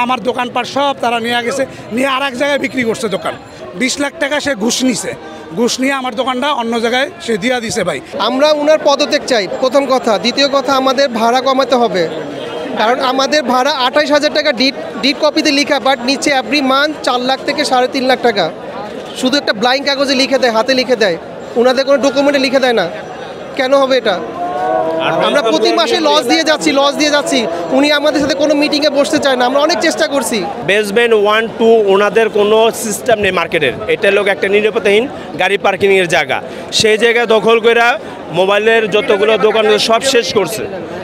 আমার দোকানপাট সব তারা নিয়ে গেছে, নিয়ে আর এক জায়গায় বিক্রি করছে দোকান। 20 লাখ টাকা সে ঘুষ নিছে, ঘুষ নিয়ে আমার দোকানটা অন্য জায়গায় সে দিয়া দিছে ভাই। আমরা উনার পদত্যাগ চাই, প্রথম কথা। দ্বিতীয় কথা, আমাদের ভাড়া কমাতে হবে, কারণ আমাদের ভাড়া 28,000 টাকা ডিড কপিতে লেখা, বাট নিচে এভরি মান্থ 4 লাখ থেকে 3.5 লাখ টাকা শুধু একটা ব্লাইঙ্ক কাগজে লিখে দেয়, হাতে লিখে দেয়, ওনাদের কোনো ডকুমেন্টে লিখে দেয় না। কেন হবে এটা? আমরা প্রতি মাসে লস দিয়ে যাচ্ছি। উনি আমাদের সাথে কোনো মিটিংয়ে বসতে চায় না। আমরা অনেক চেষ্টা করছি। বেসমেন্ট 1, 2 ওনাদের কোনো সিস্টেম নেই মার্কেটের। এটা লোক একটা নিরাপত্তাহীন গাড়ি পার্কিংয়ের জায়গা। সেই জায়গায় দখল করে মোবাইলের যতগুলো দোকান সব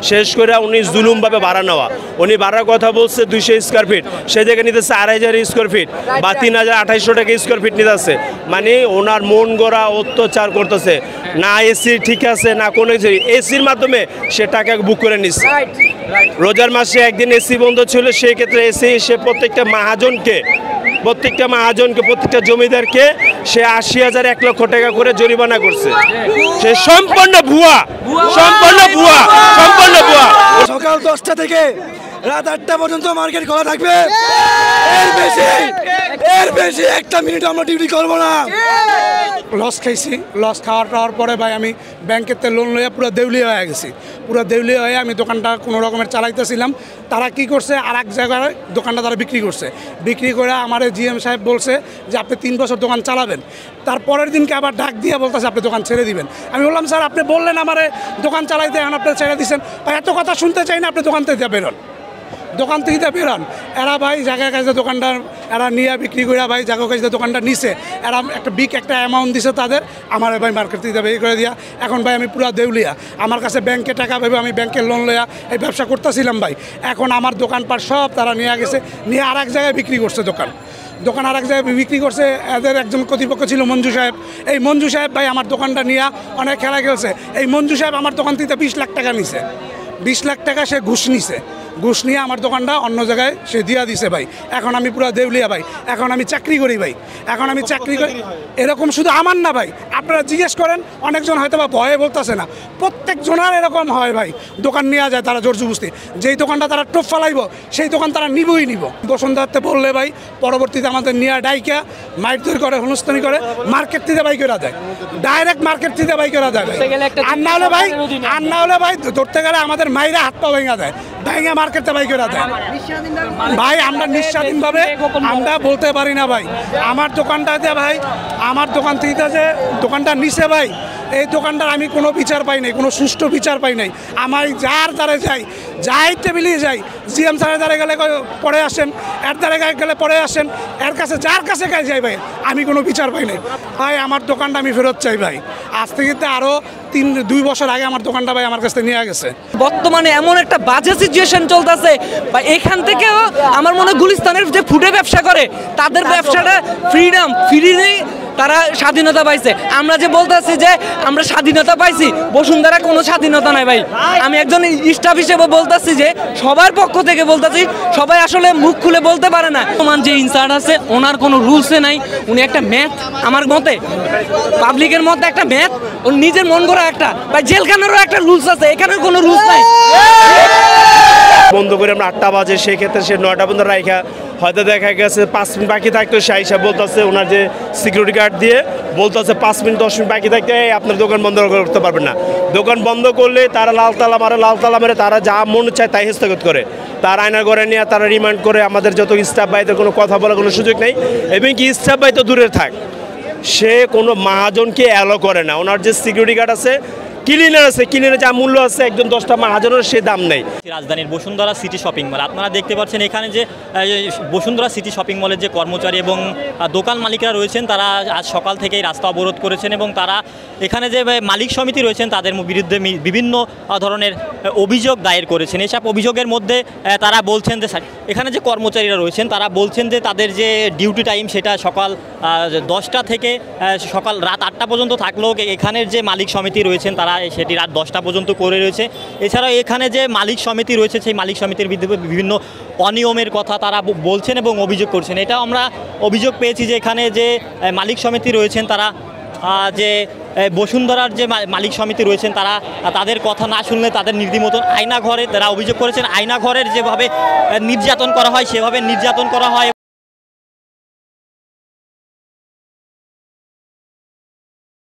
শেষ করে উনি জুলুমভাবে ভাড়া নেওয়া। উনি ভাড়ার কথা বলছে 200 স্কোয়ার ফিট, সেই জায়গায় নিতেছে 2,500 স্কোয়ার ফিট বা 3,2800 টাকা স্কোয়ার ফিট নিতেছে। মানে ওনার মন গড়া অত্যাচার করতেছে। না এসি ঠিক আছে, না কোনো কিছু। এসির মাধ্যমে সে টাকা বুক করে নিচ্ছে। রোজার মাসে একদিন এসি বন্ধ ছিল, সেই ক্ষেত্রে এসি সে প্রত্যেকটা মহাজনকে প্রত্যেকটা জমিদারকে সে 80,000 1 লক্ষ টাকা করে জরিমানা করছে। সে সম্পূর্ণ ভুয়া। সকাল 10টা থেকে রাত 8টা পর্যন্ত মার্কেট খোলা থাকবে। এর বেশি একটা মিনিট আমরা ডিউটি করবো না। লস খাইছি, লস খাওয়ার পরে ভাই আমি ব্যাংকের লোন লইয়া পুরো দেউলিয়া হয়ে গেছি। পুরো দেউলিয়া হয়ে আমি দোকানটা কোনো রকমের চালাইতেছিলাম। তারা কি করছে, আর এক জায়গায় দোকানটা তারা বিক্রি করে আমার জিএম সাহেব বলছে যে আপনি 3 বছর দোকান চালাবেন। তারপরের দিনকে আবার ডাক দিয়ে বলতেছে আপনি দোকান ছেড়ে দিবেন। আমি বললাম স্যার আপনি বললেন আমার দোকান চালাইতে, এখন আপনি ছেড়ে দিচ্ছেন। ভাই এত কথা শুনতে চাই না, আপনি দোকান থেকে বেরোন। এরা ভাই জায়গায় কাছে দোকানটা এরা নিয়ে বিক্রি করে ভাই জায়গায় কাছে দোকানটা নিছে। এরা একটা অ্যামাউন্ট দিছে তাদের, আমার ভাই মার্কেট থেকে বের করে দিয়া। এখন ভাই আমি পুরো দেউলিয়া। আমার কাছে ব্যাংকে টাকা ভেবে আমি ব্যাংকের লোন লইয়া এই ব্যবসা করতেছিলাম ভাই। এখন আমার দোকানপাট সব তারা নিয়ে গেছে, নিয়ে আর এক জায়গায় বিক্রি করছে দোকান আর এক জায়গায় বিক্রি করছে। এদের একজন কর্তৃপক্ষ ছিল মঞ্জু সাহেব। এই মঞ্জু সাহেব ভাই আমার দোকানটা নিয়ে অনেক খেলা খেলছে। এই মঞ্জু সাহেব আমার দোকান থেকে 20 লাখ টাকা নিছে, 20 লাখ টাকা সে ঘুষ নিছে, ঘুষ নিয়ে আমার দোকানটা অন্য জায়গায় সে দিয়া দিছে ভাই। এখন আমি পুরো দেউলিয়া ভাই। এখন আমি চাকরি করি ভাই। এরকম শুধু আমার না ভাই, আপনারা জিজ্ঞেস করেন, অনেকজন হয়তো বা ভয়ে বলতেছে না, প্রত্যেক জনের এরকম হয় ভাই। দোকান নেওয়া যায় তারা জোর জবরদস্তি, যেই দোকানটা তারা টোপ ফালাইব সেই দোকান তারা নিব। বসুন্ধরাতে বললে ভাই পরবর্তীতে আমাদের নিয়ে ডাইকা মাইট তৈরি করে, হনুস্তানি করে, মার্কেট থেকে বাই করে দেয়, ডাইরেক্ট মার্কেট থেকে বাই করে দেয়। আর না হলে ভাই ধরতে গেলে আমাদের মাইরা হাত পা ভেঙা দেয়, মার্কেটে বাই করে দেয় ভাই। আমরা নিঃস্বাধীনভাবে আমরা বলতে পারি না ভাই। আমার দোকানটাতে ভাই, আমার দোকান থেকে যে দোকানটা নিছে ভাই, এই দোকানটার আমি কোনো বিচার পাই নাই, কোনো সুষ্ঠু বিচার পাই নাই। আমার যার দ্বারে যাই টেবিলে যাই, জিএম স্যারের দ্বারে গেলে পরে আসেন, এর দ্বারে গেলে পরে আসেন, এর কাছে যার কাছে যাই ভাই, আমি কোনো বিচার পাই নাই ভাই। আমার দোকানটা আমি ফেরত চাই ভাই। আজ থেকে আরও 2 বছর আগে আমার দোকানটা ভাই আমার কাছ থেকে নিয়ে গেছে। বর্তমানে এমন একটা বাজে সিচুয়েশন চলতেছে বা এখান থেকেও আমার মনে হয় গুলিস্তানের যে ফুডে ব্যবসা করে তাদের ব্যবসাটা ফ্রি তারা স্বাধীনতা পাইছে। আমরা যে বলতেছি যে আমরা স্বাধীনতা পাইছি, বসুন্ধরা কোনো স্বাধীনতা নাই ভাই। আমি একজন স্টাফ হিসেবে বলতেছি যে সবার পক্ষ থেকে বলতেছি, সবাই আসলে মুখ খুলে বলতে পারে না। বর্তমান যে ইনচার্জ আছে ওনার কোনো রুলসে নাই, উনি একটা ম্যাথ, আমার মতে পাবলিকের মধ্যে একটা ম্যাথ, ওর নিজের মন করা একটা ভাই। জেলখানারও একটা রুলস আছে, এখানের কোনো রুলস নাই। বন্ধ করে আমরা 8টা বাজে, সেই ক্ষেত্রে সে 9টা পর্যন্ত রাখা, হয়তো দেখা গেছে 5 মিনিট বাকি থাকতো, সে হিসাব বলতেছে ওনার যে সিকিউরিটি গার্ড দিয়ে বলতেছে 5 মিনিট 10 মিনিট বাকি থাকতে আপনার দোকান বন্ধ করতে পারবেন না। দোকান বন্ধ করলে তারা লাল তালা মারে তারা যা মন চায় তাই স্থগিত করে, তার আয়নার ঘরে নিয়ে তারা রিমান্ড করে। আমাদের যত স্টাফ ভাইদের কোনো কথা বলার কোনো সুযোগ নেই, এবং কি স্টাফ ভাই তো দূরে থাক, সে কোনো মহাজনকে অ্যালো করে না। ওনার যে সিকিউরিটি গার্ড আছে, ক্লিনার আছে, ক্লিনারের যা মূল্য আছে একজন 10টা মহাজনের সে দাম নেই। রাজধানীর বসুন্ধরা সিটি শপিং মল, আপনারা দেখতে পাচ্ছেন এখানে যে বসুন্ধরা সিটি শপিং মলের যে কর্মচারী এবং দোকান মালিকরা রয়েছেন তারা আজ সকাল থেকেই রাস্তা অবরোধ করেছেন, এবং তারা এখানে যে মালিক সমিতি রয়েছেন তাদের বিরুদ্ধে বিভিন্ন ধরনের অভিযোগ দায়ের করেছেন। এসব অভিযোগের মধ্যে তারা বলছেন যে এখানে যে কর্মচারীরা রয়েছেন তারা বলছেন যে তাদের যে ডিউটি টাইম সেটা সকাল 10টা থেকে সকাল রাত 8টা পর্যন্ত থাকলেও এখানের যে মালিক সমিতি রয়েছেন তারা সেটি রাত 10টা পর্যন্ত করে রয়েছে। এছাড়াও এখানে যে মালিক সমিতি রয়েছে সেই মালিক সমিতির বিরুদ্ধে বিভিন্ন অনিয়মের কথা তারা বলছেন এবং অভিযোগ করছেন। এটাও আমরা অভিযোগ পেয়েছি যে এখানে যে মালিক সমিতি রয়েছেন তারা যে বসুন্ধরার যে মালিক সমিতি রয়েছেন তারা তাদের কথা না শুনলে তাদের নীতিমতন আয়নাঘরে তারা অভিযোগ করেছেন আয়নাঘরের যেভাবে নির্যাতন করা হয় সেভাবে নির্যাতন করা হয়।